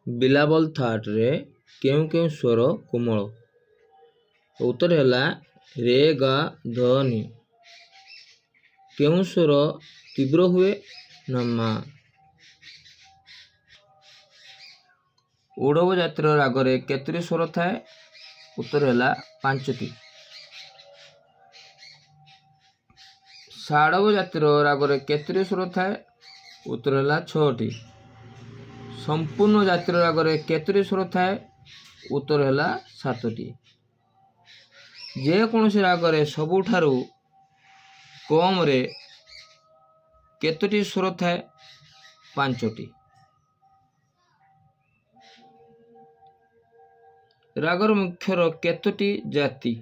ବିଲାବଲ ଥାର୍ଡ଼ରେ କେଉଁ କେଉଁ ସ୍ୱର କୋମଳ? ଉତ୍ତର ହେଲା ରେ ଗା ଧ ନି। କେଉଁ ସ୍ୱର ତୀବ୍ର ହୁଏ? ନା ମା। ଔଡ଼ବ ଜାତିର ରାଗରେ କେତୋଟି ସ୍ୱର ଥାଏ? ଉତ୍ତର ହେଲା 5ଟି। ଷାଡ଼ବ ଜାତିର ରାଗରେ କେତୋଟି ସ୍ୱର ଥାଏ? ଉତ୍ତର ହେଲା 6ଟି। ସମ୍ପୂର୍ଣ୍ଣ ଜାତିର ରାଗରେ କେତୋଟି ସ୍ୱର ଥାଏ? ଉତ୍ତର ହେଲା 7ଟି। ଯେକୌଣସି ରାଗରେ ସବୁଠାରୁ କମରେ କେତୋଟି ସ୍ୱର ଥାଏ? 5ଟି। ରାଗର ମୁଖ୍ୟର କେତୋଟି ଜାତି?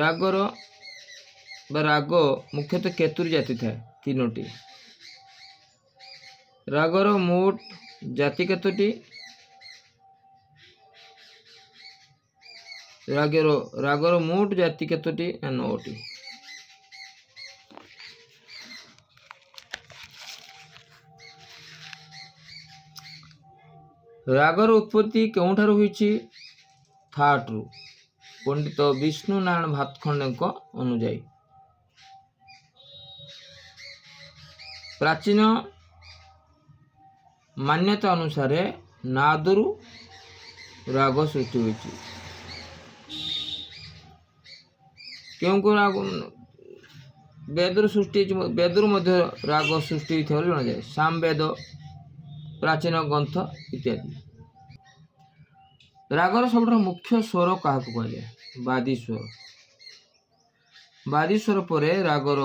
ରାଗ ମୁଖ୍ୟତଃ କେତୋଟି ଜାତି ଥାଏ? 3ଟି। ରାଗର ମୋଟ ଜାତି କେତୋଟି? ରାଗର ମୋଟ ଜାତି କେତୋଟି? 9ଟି। ରାଗର ଉତ୍ପତ୍ତି କେଉଁଠାରୁ ହୋଇଛି? ଥାଟରୁ। ପଣ୍ଡିତ ବିଷ୍ଣୁ ନାରାୟଣ ଭାତଖଣ୍ଡେଙ୍କ ଅନୁଯାୟୀ। ପ୍ରାଚୀନ ମାନ୍ୟତା ଅନୁସାରେ ନାଦରୁ ରାଗ ସୃଷ୍ଟି ହୋଇଛି। କେଉଁ କେଉଁ ରାଗ ବେଦରୁ ସୃଷ୍ଟି ହେଇଛି? ବେଦରୁ ମଧ୍ୟ ରାଗ ସୃଷ୍ଟି ହୋଇଥିବା ବୋଲି ଜଣାଯାଏ। ସାମବେଦ, ପ୍ରାଚୀନ ଗ୍ରନ୍ଥ ଇତ୍ୟାଦି। ରାଗର ସବୁଠାରୁ ମୁଖ୍ୟ ସ୍ୱର କାହାକୁ କୁହାଯାଏ? ବାଦୀ ସ୍ୱର। ବାଦୀ ସ୍ୱର ପରେ ରାଗର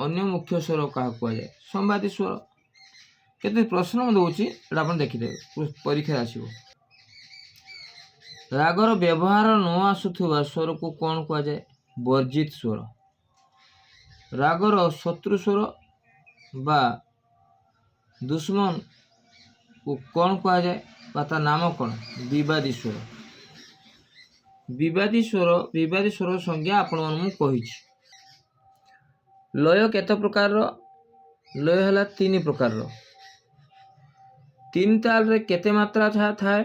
ଅନ୍ୟ ମୁଖ୍ୟ ସ୍ୱର କାହାକୁ କୁହାଯାଏ? ସମ୍ବାଦୀ ସ୍ୱର। କେତେ ପ୍ରଶ୍ନ ମୁଁ ଦେଉଛି, ଏଇଟା ଆପଣ ଦେଖିଦେବେ, ପରୀକ୍ଷାରେ ଆସିବ। ରାଗର ବ୍ୟବହାର ନ ଆସୁଥିବା ସ୍ୱରକୁ କ'ଣ କୁହାଯାଏ? ବର୍ଜିତ ସ୍ୱର। ରାଗର ଶତ୍ରୁ ସ୍ୱର ବା ଦୁଶ୍ମନକୁ କ'ଣ କୁହାଯାଏ ବା ତା ନାମ କ'ଣ? ବିବାଦୀ ସ୍ୱର। ବିବାଦୀ ସ୍ୱର ସଂଜ୍ଞା ଆପଣମାନଙ୍କୁ ମୁଁ କହିଛି। ଲୟ କେତେ ପ୍ରକାରର? ଲୟ ହେଲା 3 ପ୍ରକାରର। 3 ତାଲରେ କେତେ ମାତ୍ରା ଥାଏ?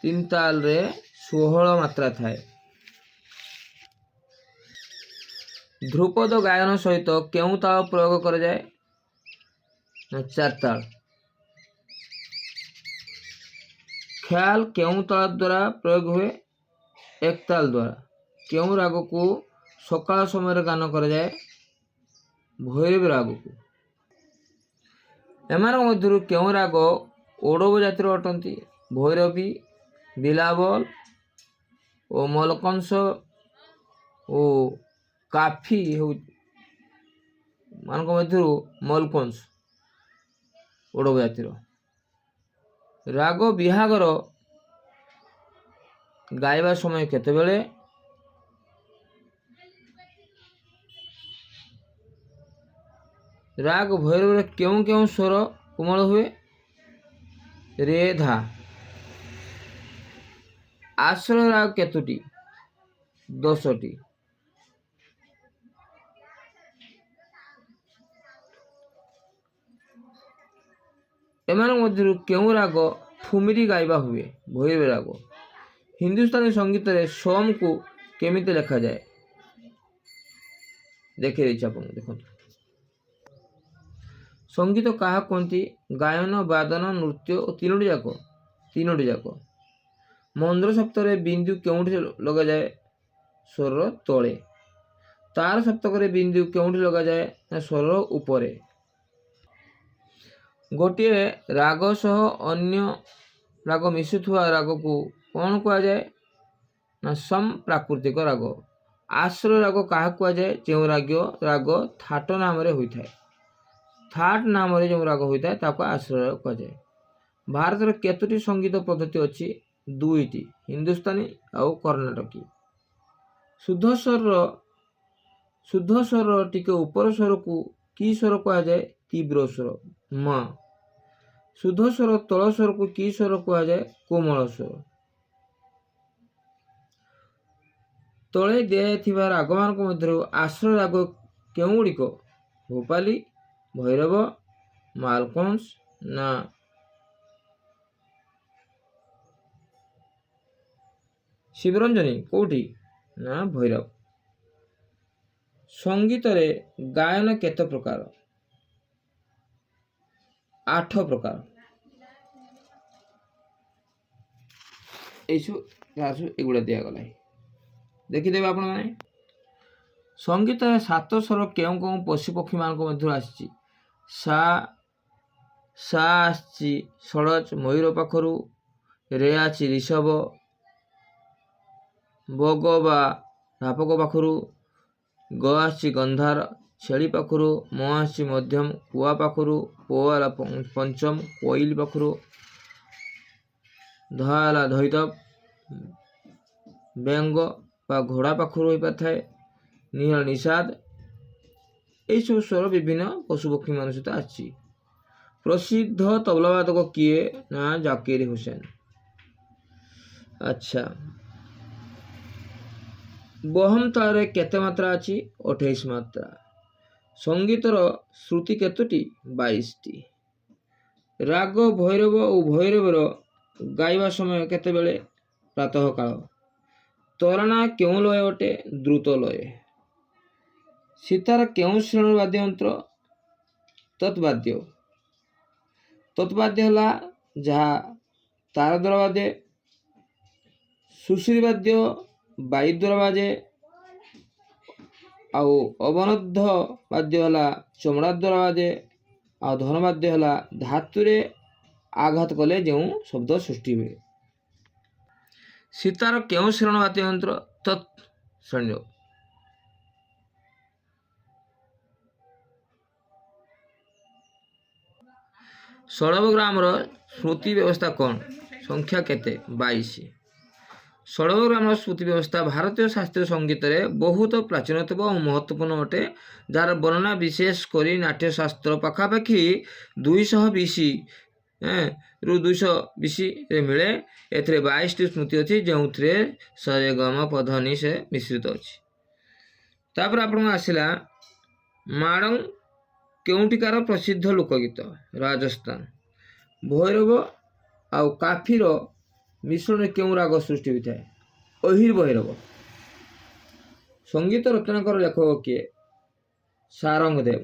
3 ତାଲରେ 16 ମାତ୍ରା ଥାଏ। ଧ୍ରୁପଦ ଗାୟନ ସହିତ କେଉଁ ତାଳ ପ୍ରୟୋଗ କରାଯାଏ? 4 ତାଳ। ଖ୍ୟାଲ କେଉଁ ତାଳ ଦ୍ୱାରା ପ୍ରୟୋଗ ହୁଏ? 1 ତାଳ ଦ୍ୱାରା। କେଉଁ ରାଗକୁ ସକାଳ ସମୟରେ ଗାନ କରାଯାଏ? ଭୈରବୀ ରାଗକୁ। ଏମାନଙ୍କ ମଧ୍ୟରୁ କେଉଁ ରାଗ ଔଡ଼ବ ଜାତିର ଅଟନ୍ତି? ଭୈରବୀ, ବିଲାବଲ ଓ ମଲକଂସ ଓ କାଫି ମାନଙ୍କ ମଧ୍ୟରୁ ମଲକଂସ ଔଡ଼ବ ଜାତିର। ରାଗ ବିହାଗର ଗାଇବା ସମୟ କେତେବେଳେ? ରାଗ ଭୈରବରେ କେଉଁ କେଉଁ ସ୍ୱର କୋମଳ ହୁଏ? ରେ ଧା। ଆଶ୍ରୟ ରାଗ କେତୋଟି? 10ଟି। ଏମାନଙ୍କ ମଧ୍ୟରୁ କେଉଁ ରାଗ ଠୁମରି ଗାଇବା ହୁଏ? ଭୈରବୀ ରାଗ। ହିନ୍ଦୁସ୍ତାନୀ ସଙ୍ଗୀତରେ ସୋମକୁ କେମିତି ଲେଖାଯାଏ? ଦେଖେଇ ଦେଇଛି ଆପଣଙ୍କୁ, ଦେଖନ୍ତୁ। ସଙ୍ଗୀତ କାହାକୁ କୁହନ୍ତି? ଗାୟନ, ବାଦନ, ନୃତ୍ୟ ଓ 3ଟି ଯାକ? 3ଟି ଯାକ। ମନ୍ତ୍ର ସପ୍ତକରେ ବିନ୍ଦୁ କେଉଁଠି ଲଗାଯାଏ? ସ୍ୱରର ତଳେ। ତାର ସପ୍ତକରେ ବିନ୍ଦୁ କେଉଁଠି ଲଗାଯାଏ? ନା ସ୍ୱରର ଉପରେ। ଗୋଟିଏ ରାଗ ସହ ଅନ୍ୟ ରାଗ ମିଶୁଥିବା ରାଗକୁ କ'ଣ କୁହାଯାଏ? ନା ସମ୍ପ୍ରାକୃତିକ ରାଗ। ଆଶ୍ରୟ ରାଗ କାହାକୁ କୁହାଯାଏ? ଯେଉଁ ରାଗ ଥାଟ ନାମରେ ହୋଇଥାଏ। ଥାଟ ନାମରେ ଯେଉଁ ରାଗ ହୋଇଥାଏ ତାକୁ ଆଶ୍ରୟ ରାଗ କୁହାଯାଏ। ଭାରତରେ କେତୋଟି ସଙ୍ଗୀତ ପଦ୍ଧତି ଅଛି? 2ଟି। ହିନ୍ଦୁସ୍ତାନୀ ଆଉ କର୍ଣ୍ଣାଟକୀ। ଶୁଦ୍ଧ ସ୍ୱରର ଟିକେ ଉପର ସ୍ୱରକୁ କି ସ୍ୱର କୁହାଯାଏ? ତୀବ୍ର ସ୍ୱର, ମ। ଶୁଦ୍ଧ ସ୍ୱର ତଳ ସ୍ୱରକୁ କି ସ୍ୱର କୁହାଯାଏ? କୋମଳ ସ୍ୱର। ତଳେ ଦିଆଯାଇଥିବା ରାଗମାନଙ୍କ ମଧ୍ୟରୁ ଆଶ୍ରୟ ରାଗ କେଉଁଗୁଡ଼ିକ? ଭୋପାଲି, ଭୈରବ, ମାଲକଂସ ନା ଶିବରଞ୍ଜନୀ କୋଉଠି ନା ଭୈରବ। ସଙ୍ଗୀତରେ ଗାୟନ କେତେ ପ୍ରକାର? 8 ପ୍ରକାର। এইসব এগুলো ଦିଆଗଲା। ଦେଖିଦେବେ ଆପଣମାନେ। ସଙ୍ଗୀତରେ 7 ସ୍ୱର କେଉଁ କେଉଁ ପଶୁପକ୍ଷୀମାନଙ୍କ ମଧ୍ୟରୁ ଆସିଛି? ସା ଆସିଛି ଷଡ଼ଜ ମୟୂର ପାଖରୁ, ରେ ଅଛି ଋଷଭ, ବଗ ବା ଢାପକ ପାଖରୁ, ଗ ଆସିଛି ଗନ୍ଧାର ଛେଳି ପାଖରୁ, ମ ଆସିଛି ମଧ୍ୟମ କୁଆ ପାଖରୁ, ପ ହେଲା ପଞ୍ଚମ କୋଇଲି ପାଖରୁ, ଧ ହେଲା ଧୈତବ ବେଙ୍ଗ ବା ଘୋଡ଼ା ପାଖରୁ ହୋଇପାରିଥାଏ, ନି ହେଲା ନିଷାଦ। ଏଇସବୁ ସ୍ୱର ବିଭିନ୍ନ ପଶୁପକ୍ଷୀମାନଙ୍କ ସହିତ ଆସିଛି। ପ୍ରସିଦ୍ଧ ତବଲାବାଦକ କିଏ ନା ଜାକିର ହୁସେନ। ଆଚ୍ଛା, ବହମ ତାଳରେ କେତେ ମାତ୍ରା ଅଛି? 28 ମାତ୍ରା। ସଙ୍ଗୀତର ଶ୍ରୁତି କେତୋଟି? 22ଟି। ରାଗ ଭୈରବ ଓ ଭୈରବର ଗାଇବା ସମୟ କେତେବେଳେ? ପ୍ରାତଃକାଳ। ତରାନା କେଉଁ ଲୟ ଅଟେ? ଦ୍ରୁତ ଲୟ। ସିତାର କେଉଁ ଶ୍ରେଣୀର ବାଦ୍ୟଯନ୍ତ୍ର? ତତ୍ବାଦ୍ୟ। ତତ୍ବାଦ୍ୟ ହେଲା ଯାହା ତାର ଦ୍ୱାରା ବାଜେ, ସୁଶ୍ରୀ ବାଦ୍ୟ ବାୟୁ ଦ୍ୱାରା ବାଜେ, ଆଉ ଅବନଦ୍ଧ ବାଦ୍ୟ ହେଲା ଚମଡ଼ା ଦ୍ୱାରା ବାଜେ, ଆଉ ଧନବାଦ୍ୟ ହେଲା ଧାତୁରେ ଆଘାତ କଲେ ଯେଉଁ ଶବ୍ଦ ସୃଷ୍ଟି ହୁଏ। ସିତାର କେଉଁ ଶ୍ରେଣୀର ବାଦ୍ୟଯନ୍ତ୍ର? ତତ୍ ଶ୍ରେଣୀର। ଷଡ଼ବଗ୍ରାମର ସ୍ମୃତି ବ୍ୟବସ୍ଥା କ'ଣ? ସଂଖ୍ୟା କେତେ? 22। ଷଡ଼ବଗ୍ରାମର ସ୍ମୃତି ବ୍ୟବସ୍ଥା ଭାରତୀୟ ଶାସ୍ତ୍ରୀୟ ସଙ୍ଗୀତରେ ବହୁତ ପ୍ରାଚୀନତମ ଓ ମହତ୍ତ୍ୱପୂର୍ଣ୍ଣ ଅଟେ, ଯାହାର ବର୍ଣ୍ଣନା ବିଶେଷ କରି ନାଟ୍ୟଶାସ୍ତ୍ର ପାଖାପାଖି 200 BC ରୁ 200 BCରେ ମିଳେ। ଏଥିରେ 22ଟି ସ୍ମୃତି ଅଛି, ଯେଉଁଥିରେ ସରେଗମ ପଧନି ସେ ମିଶ୍ରିତ ଅଛି। ତାପରେ ଆପଣଙ୍କୁ ଆସିଲା ମାଡ଼ଙ୍ଗ କେଉଁଠିକାର ପ୍ରସିଦ୍ଧ ଲୋକଗୀତ? ରାଜସ୍ଥାନ। ଭୈରବ ଆଉ କାଫିର ମିଶ୍ରଣରେ କେଉଁ ରାଗ ସୃଷ୍ଟି ହୋଇଥାଏ? ଅହିର ଭୈରବ। ସଙ୍ଗୀତ ରଚନାଙ୍କର ଲେଖକ କିଏ? ସାରଙ୍ଗ ଦେବ।